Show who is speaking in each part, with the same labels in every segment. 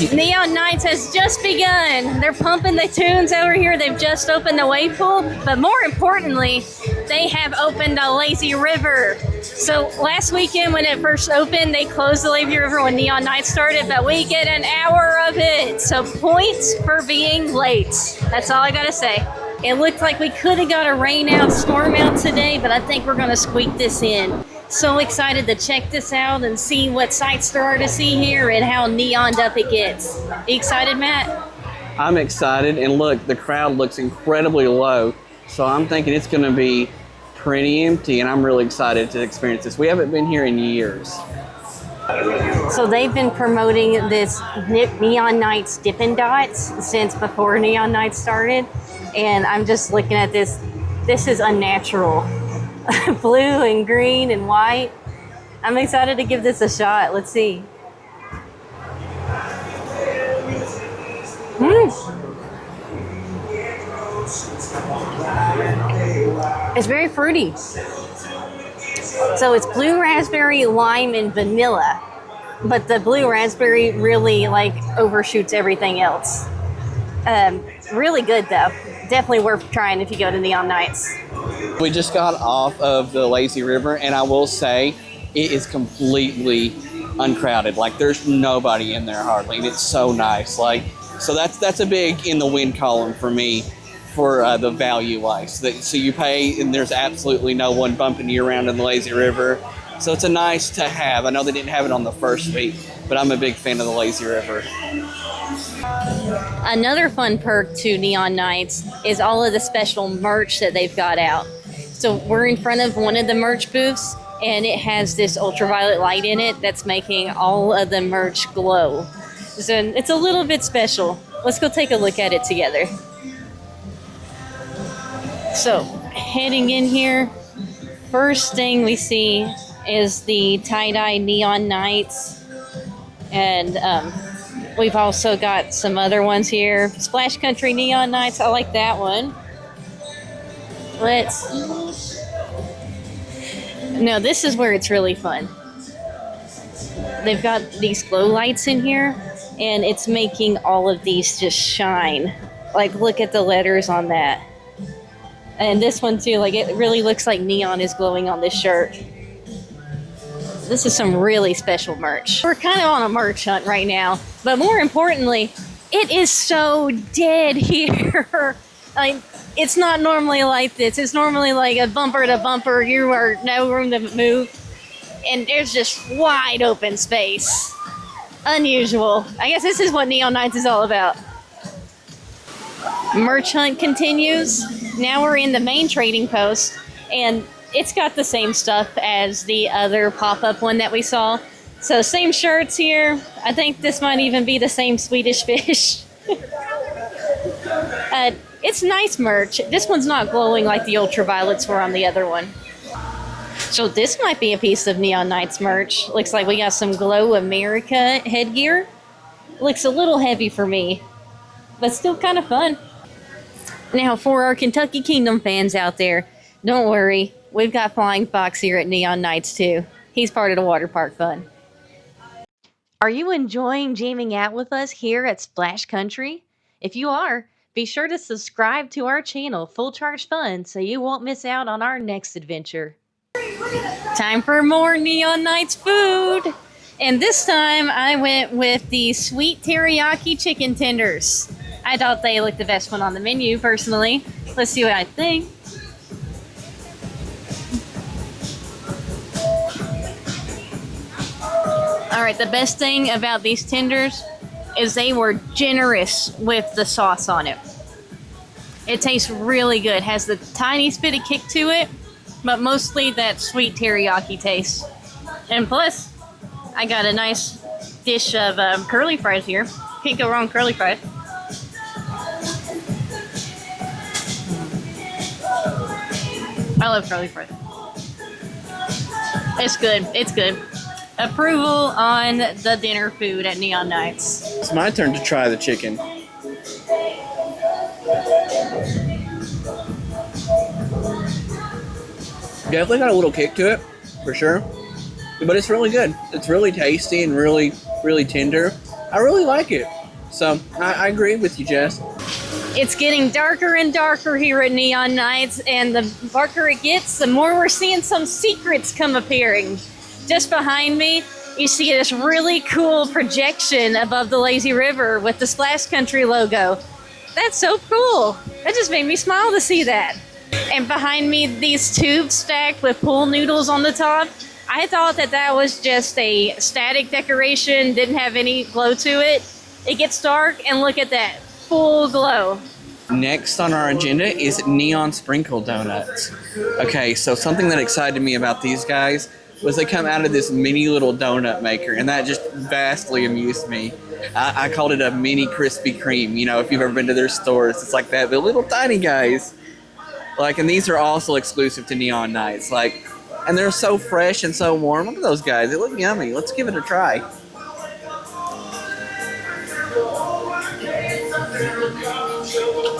Speaker 1: Neon Nights has just begun. They're pumping the tunes over here. They've just opened the wave pool, but more importantly, they have opened a lazy river. So last weekend when it first opened, they closed the lazy river when Neon Nights started, but we get an hour of it. So points for being late. That's all I gotta say. It looked like we could have got a rain out, storm out today, but I think we're gonna squeak this in. So excited to check this out and see what sights there are to see here and how neoned up it gets. You excited, Matt?
Speaker 2: I'm excited, and look, the crowd looks incredibly low, so I'm thinking it's going to be pretty empty, and I'm really excited to experience this. We haven't been here in years.
Speaker 1: So they've been promoting this Neon Nights Dippin' Dots since before Neon Nights started, and I'm just looking at this. This is unnatural. Blue and green and white. I'm excited to give this a shot. Let's see. It's very fruity. So it's blue raspberry, lime, and vanilla. But the blue raspberry really like overshoots everything else. Really good though. Definitely worth trying if you go to Neon Nights.
Speaker 2: We just got off of the lazy river, and I will say it is completely uncrowded. Like there's nobody in there hardly, and it's so nice. Like so that's a big in the win column for me for the value wise. So you pay, and there's absolutely no one bumping you around in the lazy river. So it's a nice to have. I know they didn't have it on the first week, but I'm a big fan of the lazy river.
Speaker 1: Another fun perk to Neon Nights is all of the special merch that they've got out. So we're in front of one of the merch booths, and it has this ultraviolet light in it that's making all of the merch glow. So it's a little bit special. Let's go take a look at it together. So heading in here, first thing we see is the tie-dye Neon Nights, and we've also got some other ones here. Splash Country Neon Nights, I like that one. No, this is where it's really fun. They've got these glow lights in here, and it's making all of these just shine. Like, look at the letters on that. And this one too, like it really looks like neon is glowing on this shirt. This is some really special merch. We're kind of on a merch hunt right now, but more importantly, it is so dead here. Like, it's not normally like this. It's normally like a bumper to bumper. You are no room to move, and there's just wide open space. Unusual. I guess this is what Neon Nights is all about. Merch hunt continues. Now we're in the main trading post, and it's got the same stuff as the other pop-up one that we saw. So same shirts here. I think this might even be the same Swedish fish. It's nice merch. This one's not glowing like the ultraviolets were on the other one. So this might be a piece of Neon Nights merch. Looks like we got some Glow America headgear. Looks a little heavy for me, but still kind of fun. Now for our Kentucky Kingdom fans out there, don't worry. We've got Flying Fox here at Neon Nights too. He's part of the water park fun. Are you enjoying jamming out with us here at Splash Country? If you are, be sure to subscribe to our channel, Full Charge Fun, so you won't miss out on our next adventure. Time for more Neon Nights food! And this time I went with the sweet teriyaki chicken tenders. I thought they looked the best one on the menu, personally. Let's see what I think. Alright, the best thing about these tenders is they were generous with the sauce on it. It tastes really good. Has the tiniest bit of kick to it, but mostly that sweet teriyaki taste. And plus, I got a nice dish of curly fries here. Can't go wrong with curly fries. I love curly fries. It's good. It's good. Approval on the dinner food at Neon Nights.
Speaker 2: It's my turn to try the chicken. Definitely got a little kick to it, for sure. But it's really good. It's really tasty and really, really tender. I really like it. So I agree with you, Jess.
Speaker 1: It's getting darker and darker here at Neon Nights, and the darker it gets, the more we're seeing some secrets come appearing. Just behind me, you see this really cool projection above the lazy river with the Splash Country logo. That's so cool. That just made me smile to see that. And behind me, these tubes stacked with pool noodles on the top. I thought that that was just a static decoration, didn't have any glow to it. It gets dark, and look at that, full glow.
Speaker 2: Next on our agenda is neon sprinkle donuts. Okay, so something that excited me about these guys was they come out of this mini little donut maker, and that just vastly amused me. I called it a mini Krispy Kreme. You know, if you've ever been to their stores, it's like that, but little tiny guys. Like, and these are also exclusive to Neon Nights. Like, and they're so fresh and so warm. Look at those guys. They look yummy. Let's give it a try.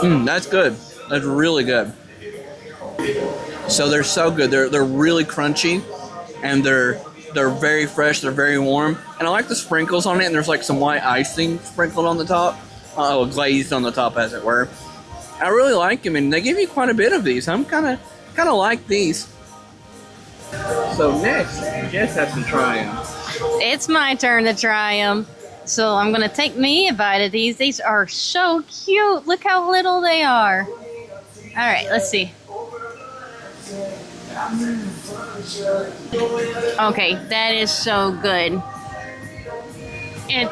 Speaker 2: That's good. That's really good. So they're so good. They're really crunchy, and they're very fresh. They're very warm, and I like the sprinkles on it. And there's like some white icing sprinkled on the top, glazed on the top, as it were. I really like them, and they give you quite a bit of these. I'm kind of like these. So next, Jess has to try them.
Speaker 1: It's my turn to try them. So I'm going to take me a bite of these. These are so cute. Look how little they are. All right, let's see. Okay, that is so good. It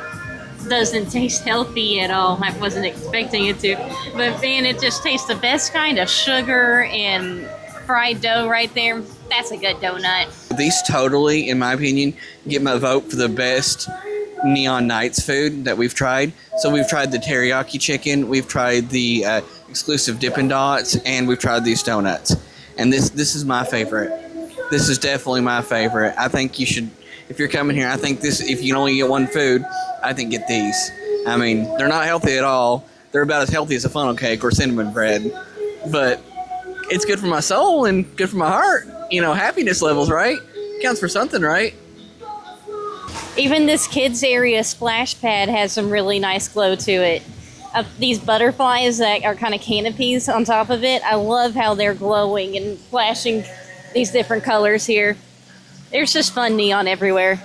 Speaker 1: doesn't taste healthy at all. I wasn't expecting it to. But man, it just tastes the best kind of sugar and fried dough right there. That's a good donut.
Speaker 2: These totally, in my opinion, get my vote for the best Neon Nights food that we've tried. So we've tried the teriyaki chicken, we've tried the exclusive Dippin' Dots, and we've tried these donuts. And this is my favorite. This is definitely my favorite. I think you should, if you're coming here, I think this, if you can only get one food, I think get these. I mean, they're not healthy at all. They're about as healthy as a funnel cake or cinnamon bread. But it's good for my soul and good for my heart. You know, happiness levels, right? Counts for something, right?
Speaker 1: Even this kids area splash pad has some really nice glow to it. These butterflies that are kind of canopies on top of it, I love how they're glowing and flashing these different colors here. There's just fun neon everywhere.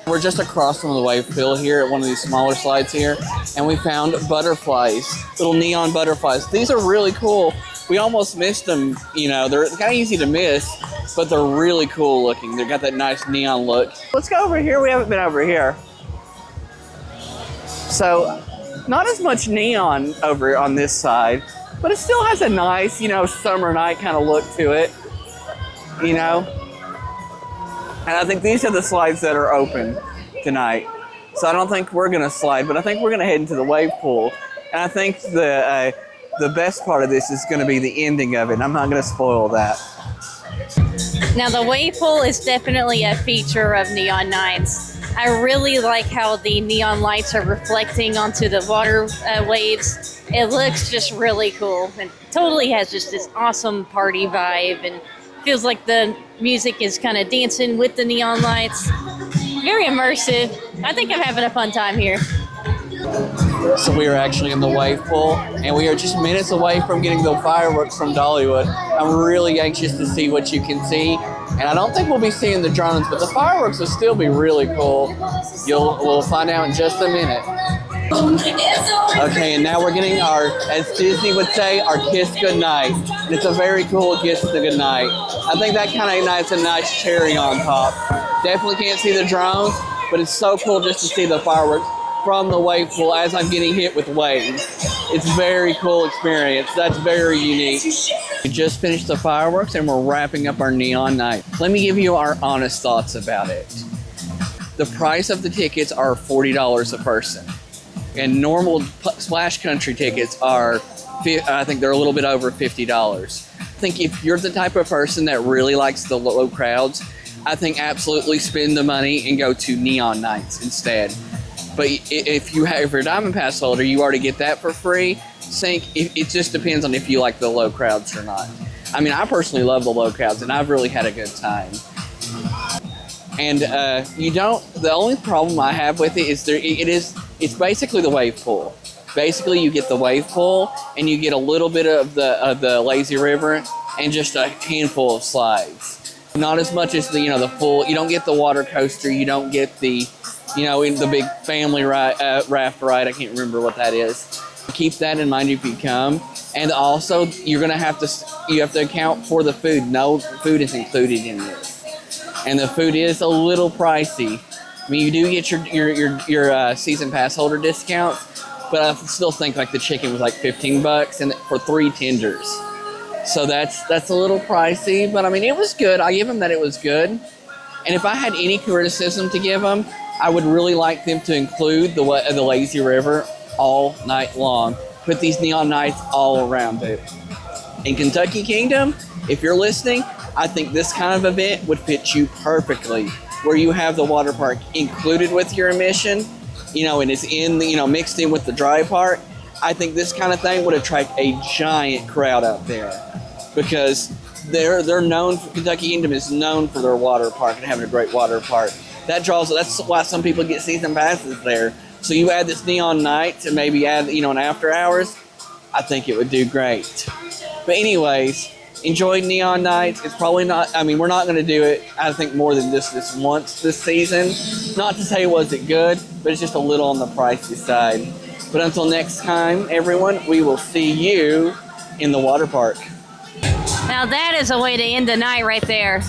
Speaker 2: We're just across from the wave pool here at one of these smaller slides here, and we found butterflies, little neon butterflies. These are really cool. We almost missed them, you know, they're kind of easy to miss, but they're really cool looking. They've got that nice neon look. Let's go over here. We haven't been over here. So, not as much neon over on this side, but it still has a nice, you know, summer night kind of look to it, you know. And I think these are the slides that are open tonight. So I don't think we're gonna slide, but I think we're gonna head into the wave pool. And I think the best part of this is gonna be the ending of it. I'm not gonna spoil that.
Speaker 1: Now the wave pool is definitely a feature of Neon Nights. I really like how the neon lights are reflecting onto the water waves. It looks just really cool and totally has just this awesome party vibe, and feels like the music is kind of dancing with the neon lights. Very immersive. I think I'm having a fun time here.
Speaker 2: So we are actually in the wave pool, and we are just minutes away from getting the fireworks from Dollywood. I'm really anxious to see what you can see, and I don't think we'll be seeing the drones, but the fireworks will still be really cool. We'll find out in just a minute. Okay, and now we're getting our, as Disney would say, our kiss goodnight. It's a very cool kiss to goodnight. I think that kind of ignites a nice cherry on top. Definitely can't see the drones, but it's so cool just to see the fireworks from the wave pool as I'm getting hit with waves. It's a very cool experience. That's very unique. We just finished the fireworks and we're wrapping up our neon night. Let me give you our honest thoughts about it. The price of the tickets are $40 a person. And normal Splash Country tickets are, I think they're a little bit over $50. I think if you're the type of person that really likes the low crowds, I think absolutely spend the money and go to Neon Nights instead. But if you're a Diamond Pass holder, you already get that for free. It just depends on if you like the low crowds or not. I mean, I personally love the low crowds, and I've really had a good time. And you don't. The only problem I have with it is it's basically the wave pool. Basically, you get the wave pool, and you get a little bit of the lazy river, and just a handful of slides. Not as much as the full. You don't get the water coaster. You don't get the the big family raft ride. I can't remember what that is. Keep that in mind if you come. And also, you have to account for the food. No food is included in this, and the food is a little pricey. I mean, you do get your season pass holder discounts, but I still think like the chicken was like $15 and for 3 tenders. So that's a little pricey, but I mean, it was good. I give them that it was good. And if I had any criticism to give them, I would really like them to include the lazy river all night long. Put these neon lights all around it. In Kentucky Kingdom, if you're listening, I think this kind of event would fit you perfectly, where you have the water park included with your admission, and it's mixed in with the dry park. I think this kind of thing would attract a giant crowd out there, because they're known. Kentucky Kingdom is known for their water park and having a great water park. That's why some people get season passes there. So you add this neon nights and maybe add an after hours, I think it would do great. But anyways, enjoy neon nights. It's probably not. I mean, we're not going to do it, I think, more than just this once this season. Not to say was it good, but it's just a little on the pricey side. But until next time, everyone, we will see you in the water park.
Speaker 1: Now that is a way to end the night right there.